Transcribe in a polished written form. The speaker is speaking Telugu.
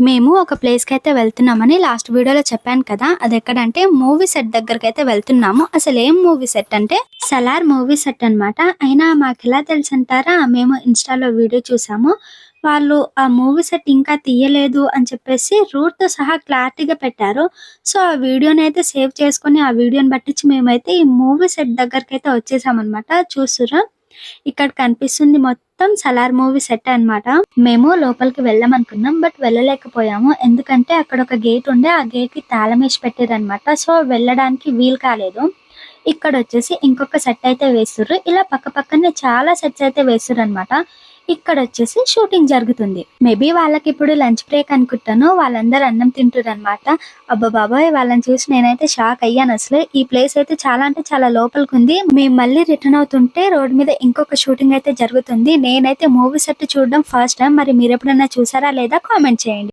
మేము ఒక ప్లేస్‌కైతే వెళ్తున్నామని లాస్ట్ వీడియోలో చెప్పాను కదా! అదెక్కడంటే మూవీ సెట్ దగ్గరకైతే వెళ్తున్నాము. అసలేం మూవీ సెట్ అంటే 'సలార్' మూవీ సెట్ అనమాట. అయినా మాకెలా తెలుసంటారా? మేము ఇన్‌స్టాలో వీడియో చూసాము. వాళ్ళు ఆ మూవీ సెట్ ఇంకా తీయలేదు అని చెప్పేసి రూట్‌తో సహా క్లారిటీగా పెట్టారు. సో, ఆ వీడియోనైతే సేవ్ చేసుకొని, ఆ వీడియోని పట్టించి మేమైతే ఈ మూవీ సెట్ దగ్గరకైతే వచ్చేసామనమాట. చూస్తుర్రా? ఇక్కడ కనిపిస్తుంది మొత్తం 'సలార్' మూవీ సెట్టే అన్నమాట. మేము లోపలికి వెళ్దామనుకున్నాం. బట్ వెళ్ళలేకపోయాము. ఎందుకంటే అక్కడ ఒక గేట్ ఉండే. ఆ గేట్‌కి తాళమేసి పెట్టిర్రన్నమాట. సో, వెళ్ళడానికి వీలు కాలేదు. ఇక్కడొచ్చేసి ఇంకొక సెట్ అయితే వేస్తుర్రు. ఇలా పక్క పక్కనే చాలా సెట్స్ అయితే వేస్తుర్రన్నమాట. ఇక్కడొచ్చేసి షూటింగ్ జరుగుతుంది. మేబీ వాళ్ళకిప్పుడు లంచ్ బ్రేక్ అనుకుంటాను. వాళ్ళందరూ అన్నం తింటుర్రన్నమాట. అబ్బా బాబోయ్! వాళ్ళని చూసి నేనైతే షాక్ అయ్యానసలు. ఈ ప్లేస్ అయితే చాలా అంటే చాలా లోపలికుంది. మేము మళ్ళీ రిటర్న్ అవుతుంటే రోడ్ మీద ఇంకొక షూటింగ్ అయితే జరుగుతుంది. నేనైతే మూవీ సెట్ చూడడం ఫస్ట్ టైమ్. మరి మీరెప్పుడైనా చూసారా లేదా కామెంట్ చేయండి.